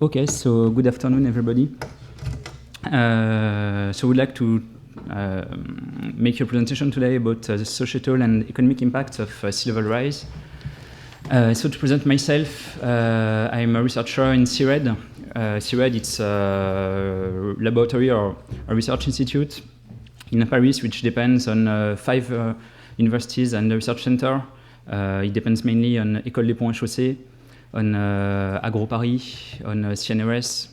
Okay, so good afternoon, everybody. So we'd like to make a presentation today about the societal and economic impacts of sea level rise. So to present myself, I'm a researcher in CIRED. CIRED, it's a laboratory or a research institute in Paris, which depends on 5 universities and a research center. It depends mainly on École des Ponts et Chaussées, on Agro Paris, on CNRS,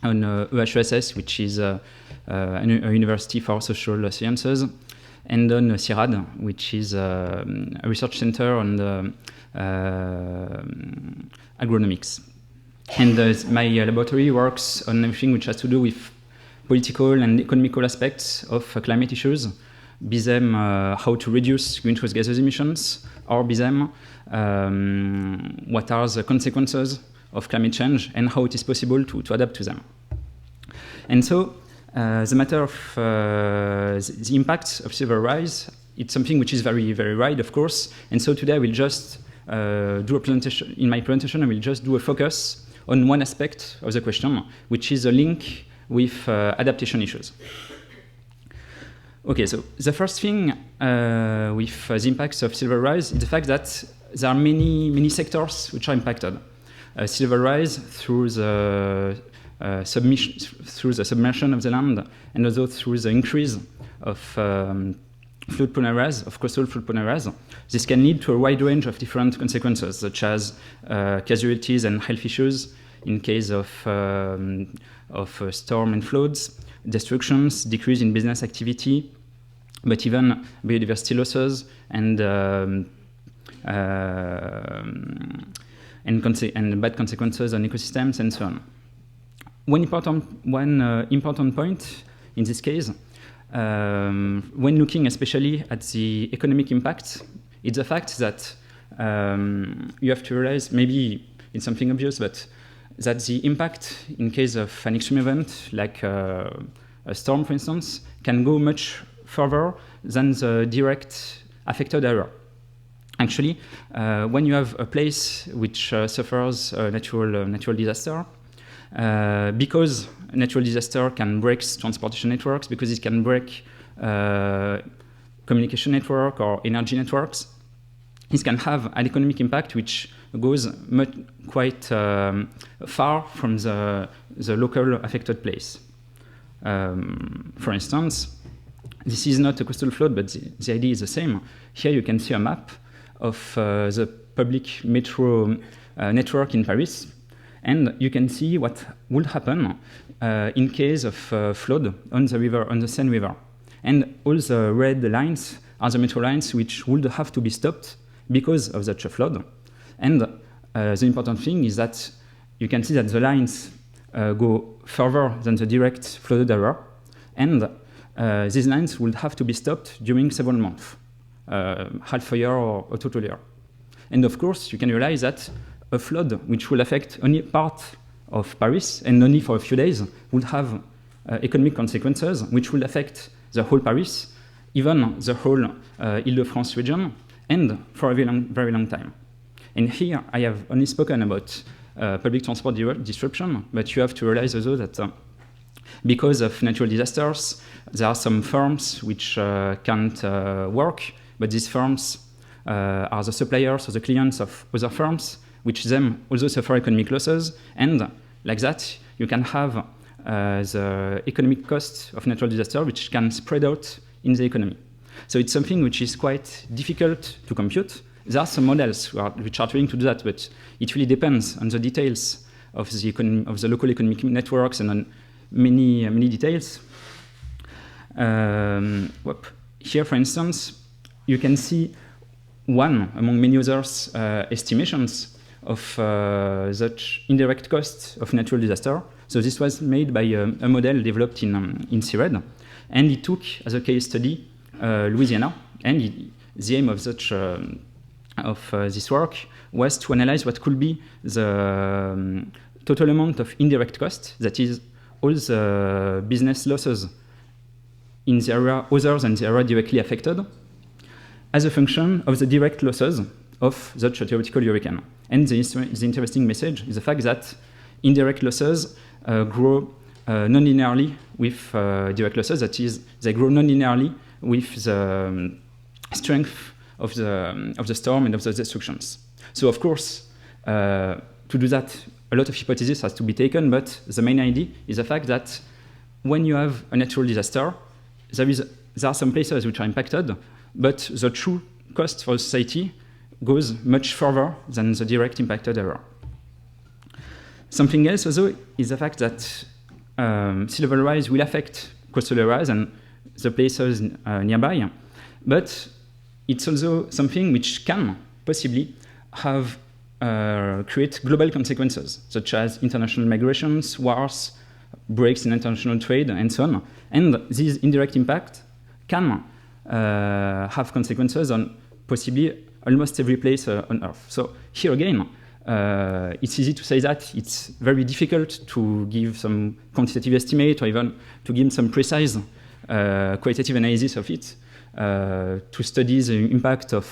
on EHESS, which is a university for social sciences, and on CIRED, which is a research center on the agronomics. And my laboratory works on everything which has to do with political and economical aspects of climate issues, be them how to reduce greenhouse gases emissions, or be them what are the consequences of climate change and how it is possible to adapt to them. And so the matter of the impacts of sea level rise, it's something which is very, very wide, of course. And so today I will just do a presentation. In my presentation, I will just do a focus on one aspect of the question, which is a link with adaptation issues. Okay, so the first thing with the impacts of sea level rise is the fact that there are many sectors which are impacted. Sea level rise through the submersion of the land, and also through the increase of floodplain areas, of coastal floodplain areas. This can lead to a wide range of different consequences, such as casualties and health issues in case of storm and floods, destructions, decrease in business activity, but even biodiversity losses and bad consequences on ecosystems and so on. One important point in this case, when looking especially at the economic impact, it's the fact that you have to realize, maybe it's something obvious, but that the impact in case of an extreme event, like a storm, for instance, can go much further than the direct affected area. Actually, when you have a place which suffers a natural disaster, because a natural disaster can break transportation networks, because it can break communication network or energy networks, this can have an economic impact which goes quite far from the local affected place. For instance, this is not a coastal flood, but the idea is the same. Here you can see a map of the public metro network in Paris, and you can see what would happen in case of flood on the river, on the Seine River. And all the red lines are the metro lines which would have to be stopped because of such a flood. And the important thing is that you can see that the lines go further than the direct flooded area, and these lines would have to be stopped during several months, half a year or a total year. And of course, you can realize that a flood which will affect only part of Paris and only for a few days would have economic consequences which will affect the whole Paris, even the whole Île-de-France region, and for a very long time. And here I have only spoken about public transport disruption, but you have to realize also that because of natural disasters, there are some firms which can't work, but these firms are the suppliers or the clients of other firms, which them also suffer economic losses, and like that, you can have the economic cost of natural disaster, which can spread out in the economy. So it's something which is quite difficult to compute. There are some models which are trying to do that, but it really depends on the details of the local economic networks and on many details. Here, for instance, you can see one among many others estimations of such indirect costs of natural disaster. So this was made by a model developed in CIRED, and it took as a case study Louisiana, and the aim of such this work was to analyze what could be the total amount of indirect cost, that is all the business losses in the area other than the area directly affected, as a function of the direct losses of such a theoretical hurricane. And the interesting message is the fact that indirect losses grow non-linearly with direct losses. That is, they grow non-linearly with the strength of the storm and of the destructions. So of course, to do that, a lot of hypotheses has to be taken, but the main idea is the fact that when you have a natural disaster, there are some places which are impacted, but the true cost for society goes much further than the direct impacted area. Something else also is the fact that sea level rise will affect coastal areas and the places nearby, but it's also something which can possibly have create global consequences, such as international migrations, wars, breaks in international trade, and so on. And these indirect impacts can have consequences on possibly almost every place on Earth. So here again, it's easy to say that. It's very difficult to give some quantitative estimate or even to give some precise qualitative analysis of it. To study the impact of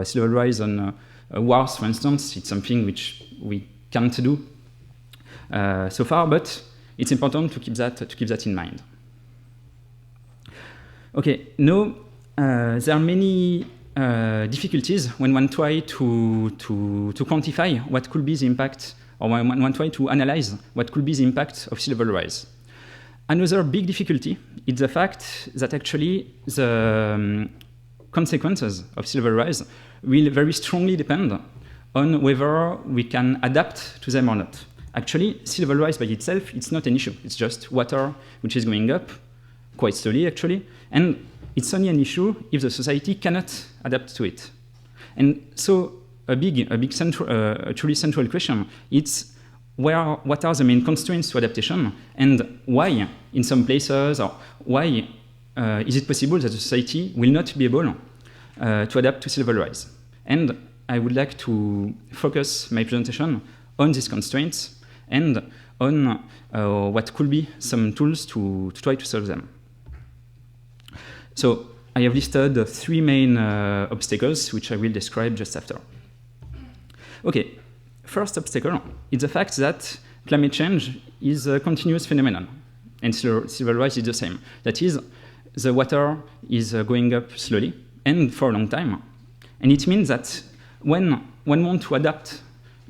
sea level rise on wars, for instance, it's something which we can't do so far, but it's important to keep that in mind. Okay, now there are many difficulties when one tries to quantify what could be the impact, or when one tries to analyze what could be the impact of sea level rise. Another big difficulty is the fact that actually the consequences of sea level rise will very strongly depend on whether we can adapt to them or not. Actually, sea level rise by itself, it's not an issue. It's just water which is going up, quite slowly actually, and it's only an issue if the society cannot adapt to it. And so a truly central question is what are the main constraints to adaptation, and why in some places, or why is it possible that the society will not be able to adapt to sea level rise? And I would like to focus my presentation on these constraints and on what could be some tools to try to solve them. So I have listed 3 main obstacles, which I will describe just after. Okay, first obstacle is the fact that climate change is a continuous phenomenon, and sea level rise is the same. That is, the water is going up slowly and for a long time, and it means that when one wants to adapt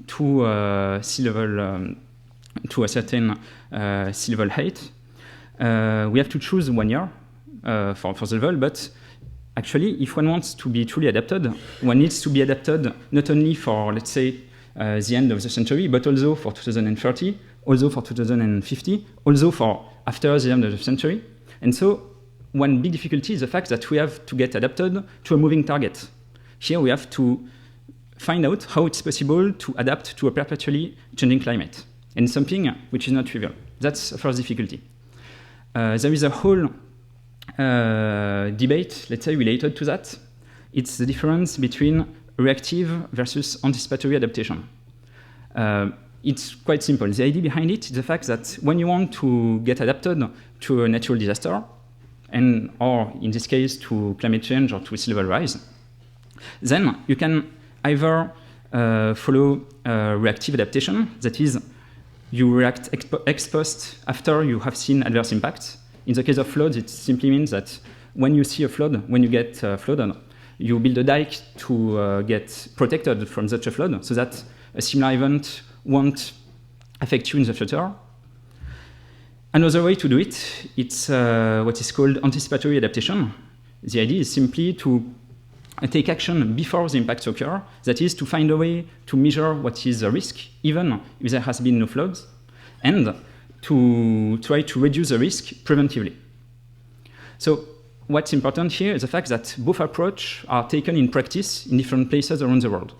to sea level, to a certain sea level height, we have to choose 1 year for the level, but actually, if one wants to be truly adapted, one needs to be adapted not only for, let's say, the end of the century, but also for 2030, also for 2050, also for after the end of the century. And so, one big difficulty is the fact that we have to get adapted to a moving target. Here we have to find out how it's possible to adapt to a perpetually changing climate, and something which is not trivial. That's the first difficulty. There is a whole debate, let's say, related to that. It's the difference between reactive versus anticipatory adaptation. It's quite simple. The idea behind it is the fact that when you want to get adapted to a natural disaster, or in this case to climate change or to sea level rise, then you can either follow reactive adaptation, that is, you react ex post after you have seen adverse impacts. In the case of floods, it simply means that when you see a flood, when you get flooded, you build a dike to get protected from such a flood, so that a similar event won't affect you in the future. Another way to do it, it's what is called anticipatory adaptation. The idea is simply to take action before the impacts occur, that is, to find a way to measure what is the risk, even if there has been no floods, and to try to reduce the risk preventively. So what's important here is the fact that both approaches are taken in practice in different places around the world.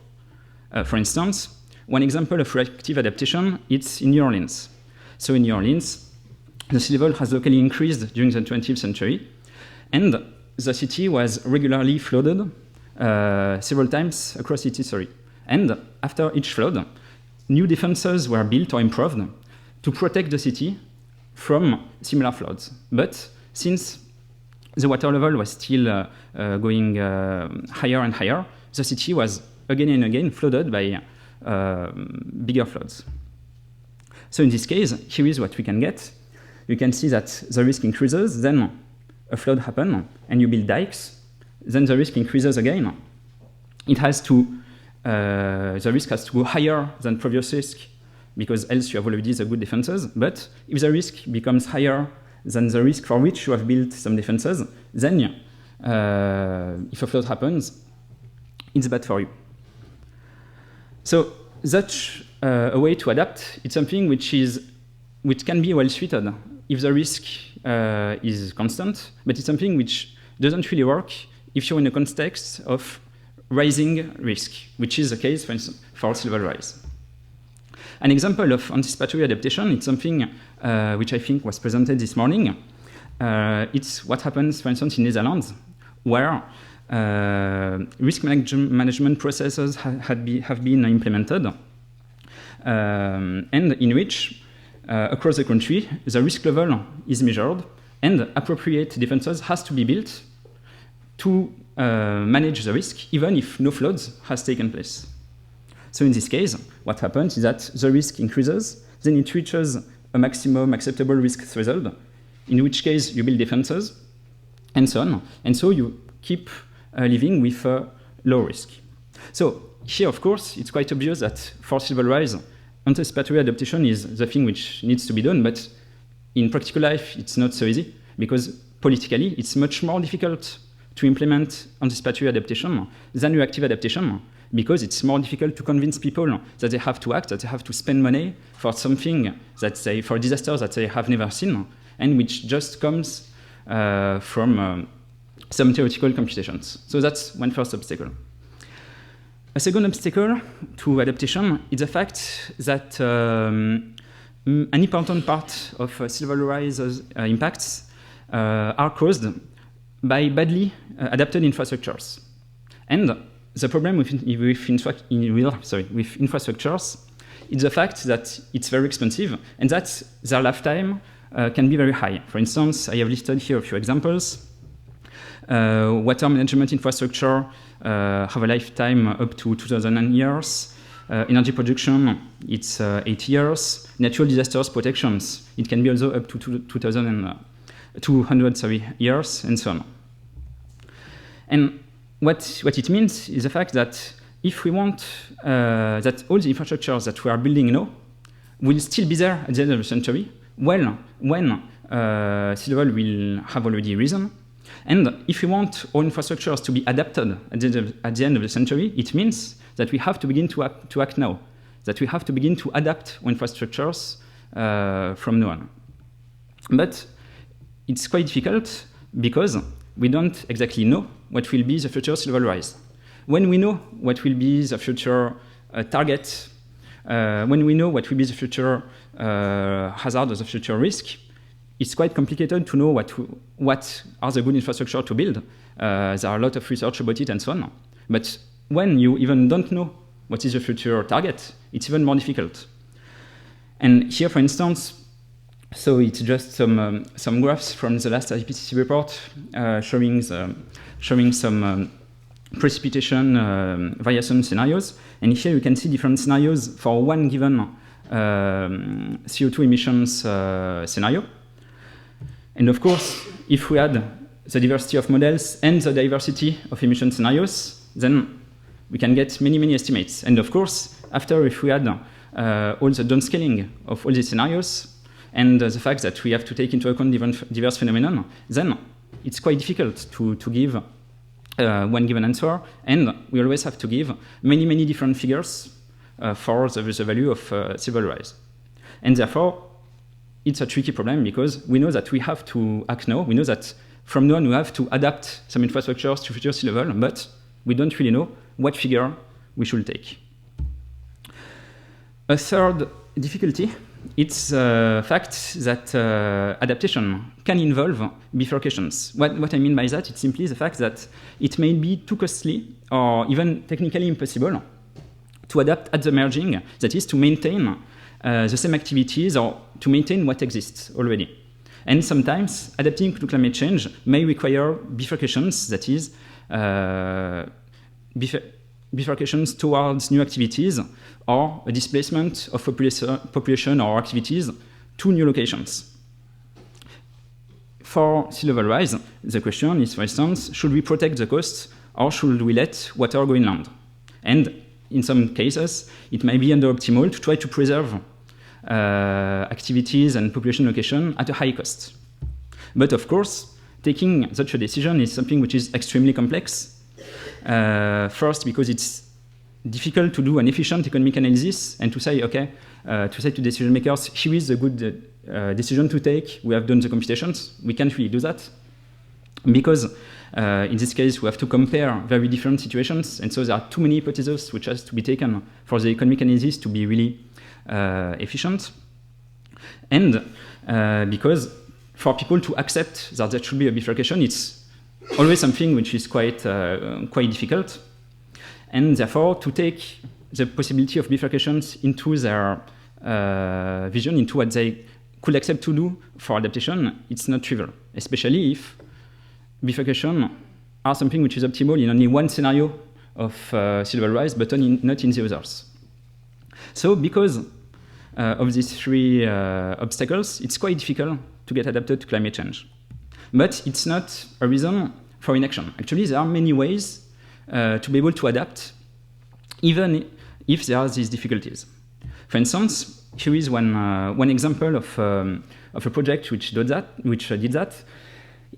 For instance, one example of reactive adaptation is in New Orleans. So in New Orleans, the sea level has locally increased during the 20th century, and the city was regularly flooded several times across its history. And after each flood, new defenses were built or improved to protect the city from similar floods. But since the water level was still going higher and higher, the city was again and again flooded by bigger floods. So in this case, here is what we can get. You can see that the risk increases, then a flood happens, and you build dikes, then the risk increases again. It has to, the risk has to go higher than previous risk, because else you have already the good defenses. But if the risk becomes higher than the risk for which you have built some defenses, then if a flood happens, it's bad for you. So such a way to adapt, it's something which can be well suited if the risk is constant, but it's something which doesn't really work if you're in a context of rising risk, which is the case, for instance, for sea level rise. An example of anticipatory adaptation, it's something which I think was presented this morning. It's what happens, for instance, in Netherlands, where risk management processes have been implemented, and in which, across the country, the risk level is measured, and appropriate defenses has to be built to manage the risk, even if no floods has taken place. So in this case, what happens is that the risk increases, then it reaches a maximum acceptable risk threshold, in which case you build defenses, and so on. And so you keep living with a low risk. So here, of course, it's quite obvious that for sea level rise, anticipatory adaptation is the thing which needs to be done, but in practical life, it's not so easy, because politically, it's much more difficult to implement anticipatory adaptation than reactive adaptation, because it's more difficult to convince people that they have to act, that they have to spend money for something for disasters that they have never seen, and which just comes from some theoretical computations. So that's one first obstacle. A second obstacle to adaptation is the fact that an important part of sea level rise impacts are caused by badly adapted infrastructures. And the problem with infrastructures is the fact that it's very expensive and that their lifetime can be very high. For instance, I have listed here a few examples. Water management infrastructure have a lifetime up to 2,000 years. Energy production, it's 8 years. Natural disasters protections, it can be also up to 200 years, and so on. And what it means is the fact that if we want that all the infrastructures that we are building now will still be there at the end of the century, well, when sea level will have already risen, and if we want all infrastructures to be adapted at the end of the century, it means that we have to begin to act now, that we have to begin to adapt our infrastructures from now on. But it's quite difficult because we don't exactly know what will be the future sea level rise. When we know what will be the future target, when we know what will be the future hazard or the future risk, it's quite complicated to know what are the good infrastructure to build. There are a lot of research about it and so on. But when you even don't know what is the future target, it's even more difficult. And here, for instance, so it's just some graphs from the last IPCC report showing some precipitation variation scenarios. And here you can see different scenarios for one given CO2 emissions scenario. And of course, if we add the diversity of models and the diversity of emission scenarios, then we can get many, many estimates. And of course, after if we add all the downscaling of all these scenarios and the fact that we have to take into account diverse phenomena, then it's quite difficult to give one given answer. And we always have to give many, many different figures for the value of sea level rise. And therefore, it's a tricky problem because we know that we have to act now. We know that from now on we have to adapt some infrastructures to future sea level, but we don't really know what figure we should take. A third difficulty, it's the fact that adaptation can involve bifurcations. What I mean by that, it's simply the fact that it may be too costly or even technically impossible to adapt at the merging, that is to maintain the same activities or to maintain what exists already. And sometimes adapting to climate change may require bifurcations, that is, bifurcations towards new activities or a displacement of population or activities to new locations. For sea level rise, the question is, for instance, should we protect the coast or should we let water go inland? And in some cases, it may be under-optimal to try to preserve activities and population location at a high cost. But of course, taking such a decision is something which is extremely complex. First, because it's difficult to do an efficient economic analysis and to say, okay, to say to decision makers, here is a good decision to take, we have done the computations. We can't really do that because in this case we have to compare very different situations, and so there are too many hypotheses which has to be taken for the economic analysis to be really efficient. And because for people to accept that there should be a bifurcation, it's always something which is quite difficult, and therefore to take the possibility of bifurcations into their vision, into what they could accept to do for adaptation, it's not trivial, especially if bifurcation are something which is optimal in only one scenario of sea level rise, but not in the others. So because of these three obstacles, it's quite difficult to get adapted to climate change. But it's not a reason for inaction. Actually, there are many ways to be able to adapt, even if there are these difficulties. For instance, here is one example of a project which did that.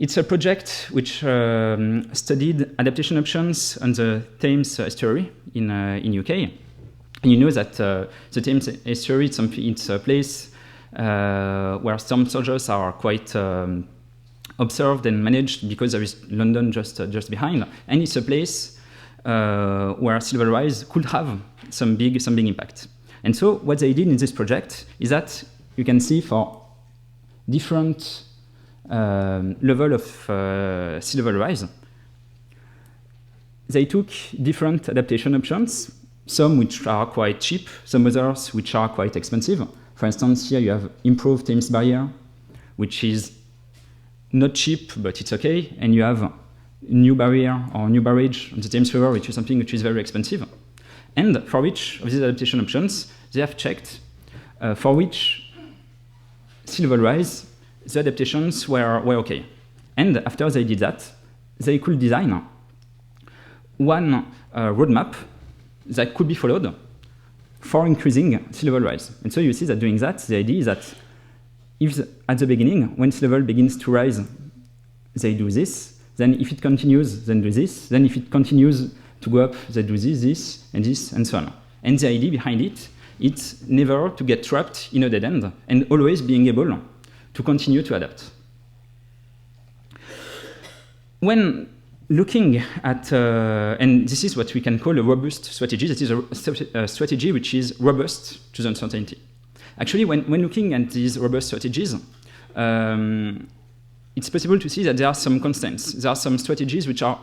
It's a project which studied adaptation options on the Thames estuary in UK. And you know that the Thames estuary, it's a place where storm surges are quite observed and managed because there is London just behind, and it's a place where sea level rise could have some big impact. And so what they did in this project is that you can see for different level of sea level rise, they took different adaptation options, some which are quite cheap, some others which are quite expensive. For instance, here you have improved Thames barrier, which is not cheap, but it's okay, and you have new barrier or new barrage on the Thames River, which is something which is very expensive. And for which of these adaptation options, they have checked for which sea level rise the adaptations were okay. And after they did that, they could design one roadmap that could be followed for increasing sea level rise. And so you see that doing that, the idea is that if at the beginning, when sea level begins to rise, they do this, then if it continues, then do this, then if it continues to go up, they do this, and so on. And the idea behind it, it's never to get trapped in a dead end and always being able to continue to adapt. When looking at, and this is what we can call a robust strategy, that is a strategy which is robust to the uncertainty. Actually, when looking at these robust strategies, it's possible to see that there are some constants. There are some strategies which are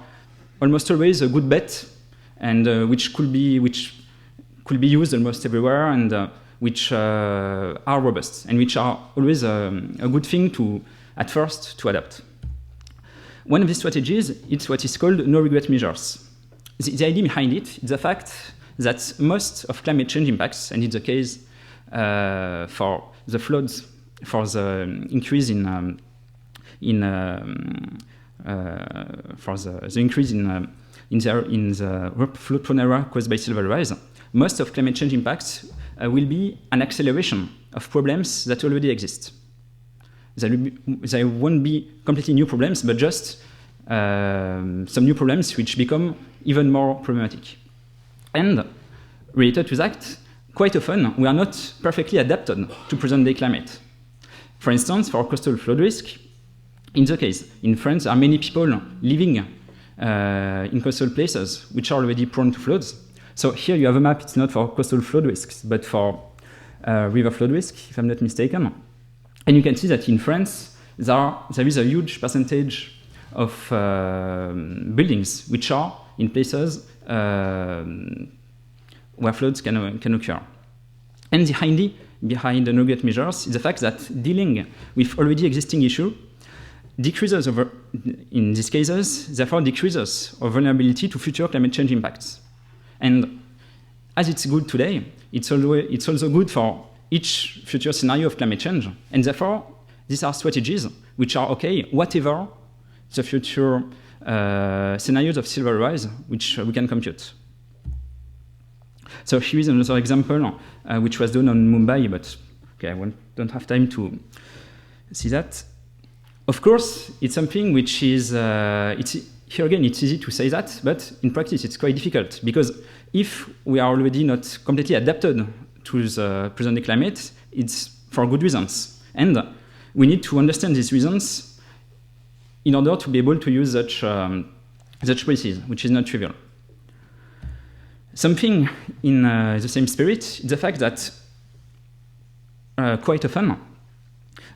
almost always a good bet, and which could be used almost everywhere, and which are robust, and which are always a good thing at first to adapt. One of these strategies is what is called no-regret measures. The idea behind it is the fact that most of climate change impacts, and it's the case for the floods, for the increase in the flood-prone area caused by sea level rise, most of climate change impacts will be an acceleration of problems that already exist. They won't be completely new problems, but just some new problems which become even more problematic. And related to that, quite often we are not perfectly adapted to present-day climate. For instance, for coastal flood risk, in the case, in France, there are many people living in coastal places which are already prone to floods. So here you have a map, it's not for coastal flood risks, but for river flood risk, if I'm not mistaken. And you can see that in France, there is a huge percentage of buildings which are in places where floods can occur. And the idea behind the no-regret measures is the fact that dealing with already existing issue decreases in these cases, therefore decreases our vulnerability to future climate change impacts. And as it's good today, it's also good for each future scenario of climate change. And therefore, these are strategies which are okay, whatever the future scenarios of sea level rise, which we can compute. So here is another example, which was done on Mumbai, but okay, I don't have time to see that. Of course, it's something which is, here again, it's easy to say that, but in practice, it's quite difficult, because if we are already not completely adapted to the present-day climate, it's for good reasons. And we need to understand these reasons in order to be able to use such policies, which is not trivial. Something in the same spirit is the fact that quite often,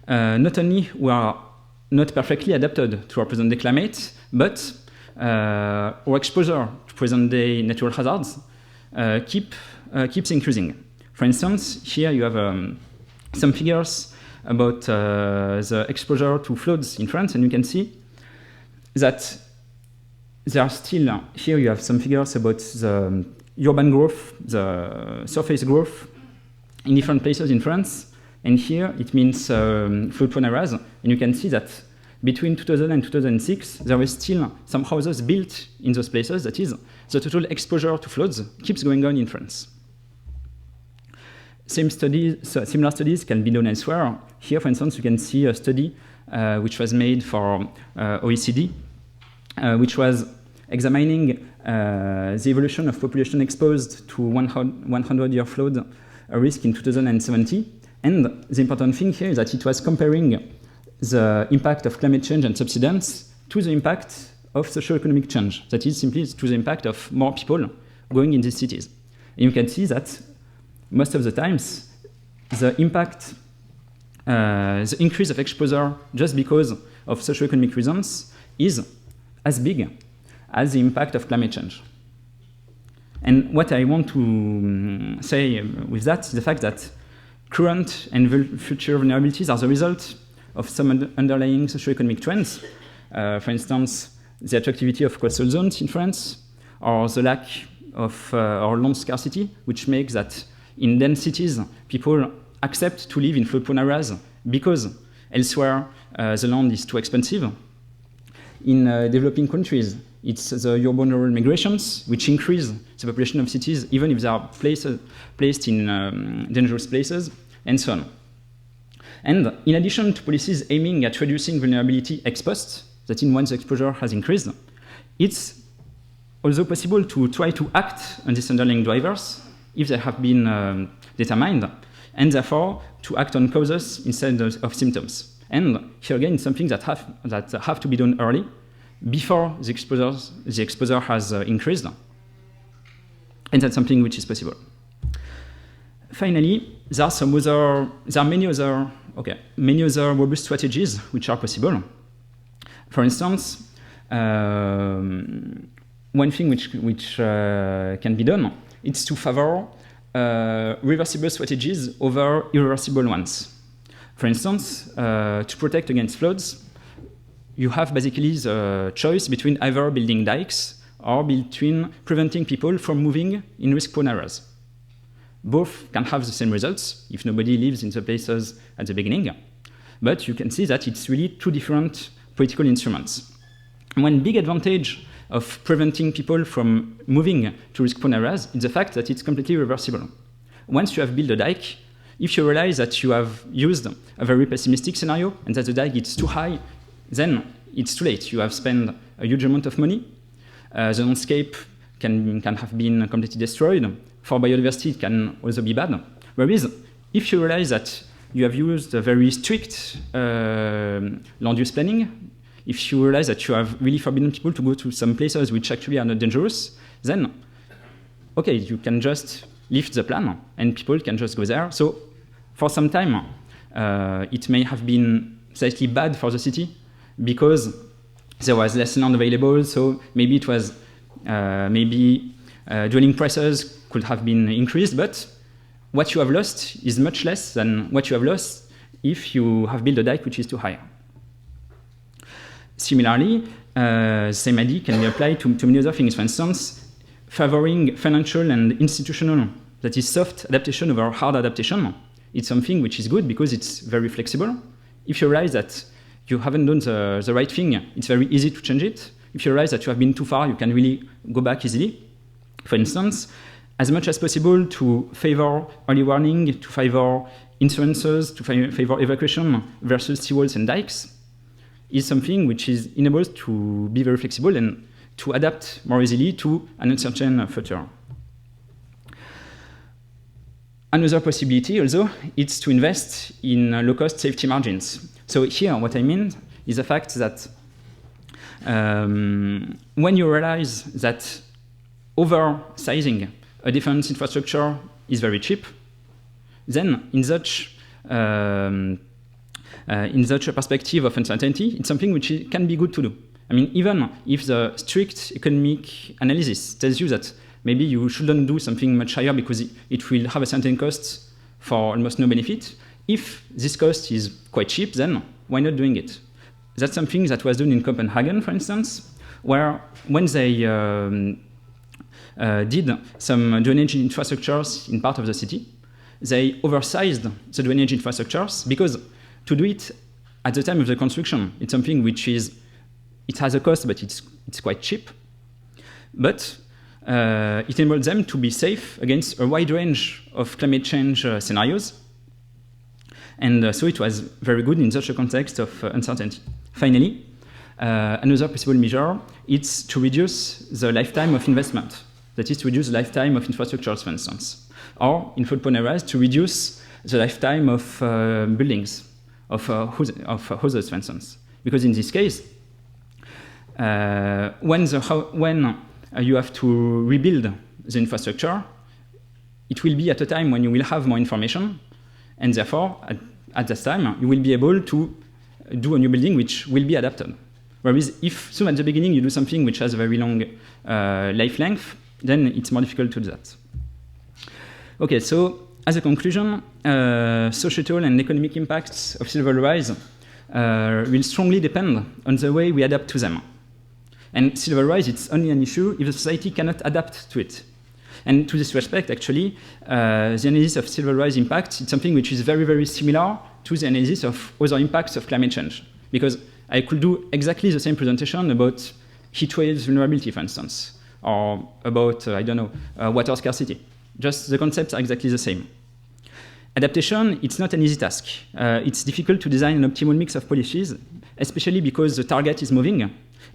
not only we are not perfectly adapted to our present-day climate, but our exposure to present-day natural hazards keeps increasing. For instance, here you have some figures about the exposure to floods in France, and you can see that there are still, here you have some figures about the urban growth, the surface growth in different places in France, and here it means flood-prone areas, and you can see that between 2000 and 2006, there were still some houses built in those places. That is, the total exposure to floods keeps going on in France. Similar studies can be done elsewhere. Here, for instance, you can see a study which was made for OECD, which was examining the evolution of population exposed to 100-year flood risk in 2070. And the important thing here is that it was comparing the impact of climate change and subsidence to the impact of socio-economic change. That is simply to the impact of more people going in these cities. And you can see that most of the times, the impact, the increase of exposure just because of socio-economic reasons is as big as the impact of climate change. And what I want to say with that is the fact that current and future vulnerabilities are the result of some underlying socio-economic trends. For instance, the attractivity of coastal zones in France, or the lack of or land scarcity, which makes that in dense cities, people accept to live in flood-prone areas because elsewhere the land is too expensive. In developing countries, it's the urban-rural migrations which increase the population of cities, even if they are placed in dangerous places, and so on. And in addition to policies aiming at reducing vulnerability ex post, that in once the exposure has increased, it's also possible to try to act on these underlying drivers if they have been determined, and therefore to act on causes instead of symptoms. And here again, it's something that have to be done early, before the exposure has increased, and that's something which is possible. Finally, there are many other robust strategies which are possible. For instance, one thing which can be done is to favor reversible strategies over irreversible ones. For instance, to protect against floods, you have basically the choice between either building dikes or between preventing people from moving in risk-prone areas. Both can have the same results if nobody lives in the places at the beginning, but you can see that it's really two different political instruments. One big advantage of preventing people from moving to risk-prone areas is the fact that it's completely reversible. Once you have built a dike, if you realize that you have used a very pessimistic scenario and that the dike is too high, then it's too late. You have spent a huge amount of money. The landscape can have been completely destroyed. For biodiversity, it can also be bad. Whereas, if you realize that you have used a very strict land use planning, if you realize that you have really forbidden people to go to some places which actually are not dangerous, then, okay, you can just lift the plan and people can just go there. So, for some time, it may have been slightly bad for the city because there was less land available, so maybe it was, dwelling prices could have been increased, but what you have lost is much less than what you have lost if you have built a dike which is too high. Similarly, the same idea can be applied to many other things. For instance, favoring financial and institutional, that is soft adaptation over hard adaptation, it's something which is good because it's very flexible. If you realize that you haven't done the right thing, it's very easy to change it. If you realize that you have been too far, you can really go back easily. For instance, as much as possible to favor early warning, to favor insurances, to favor evacuation versus seawalls and dikes is something which is enables to be very flexible and to adapt more easily to an uncertain future. Another possibility also is to invest in low-cost safety margins. So here what I mean is the fact that when you realize that oversizing a defense infrastructure is very cheap, then in such a perspective of uncertainty, it's something which can be good to do. I mean, even if the strict economic analysis tells you that maybe you shouldn't do something much higher because it will have a certain cost for almost no benefit, if this cost is quite cheap, then why not doing it? That's something that was done in Copenhagen, for instance, where when they did some drainage infrastructures in part of the city, they oversized the drainage infrastructures because to do it at the time of the construction, it's something which is, it has a cost, but it's quite cheap. But it enabled them to be safe against a wide range of climate change scenarios. And so it was very good in such a context of uncertainty. Finally, another possible measure is to reduce the lifetime of investment. That is to reduce the lifetime of infrastructures, for instance. Or, in fault prone areas, to reduce the lifetime of buildings, of houses, for instance. Because in this case, when you have to rebuild the infrastructure, it will be at a time when you will have more information, and therefore, at that time, you will be able to do a new building which will be adapted. Whereas if soon at the beginning you do something which has a very long life length, then it's more difficult to do that. Okay, so as a conclusion, societal and economic impacts of sea level rise will strongly depend on the way we adapt to them. And sea level rise, it's only an issue if the society cannot adapt to it. And to this respect, actually, the analysis of sea level rise impact is something which is very, very similar to the analysis of other impacts of climate change. Because I could do exactly the same presentation about heat waves vulnerability, for instance, or about, water scarcity. Just the concepts are exactly the same. Adaptation, it's not an easy task. It's difficult to design an optimal mix of policies, especially because the target is moving,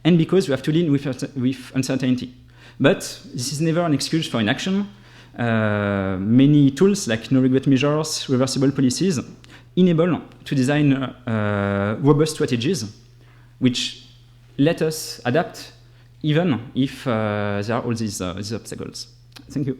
and because we have to deal with uncertainty. But this is never an excuse for inaction. Many tools like no-regret measures, reversible policies, enable to design robust strategies which let us adapt even if there are all these obstacles. Thank you.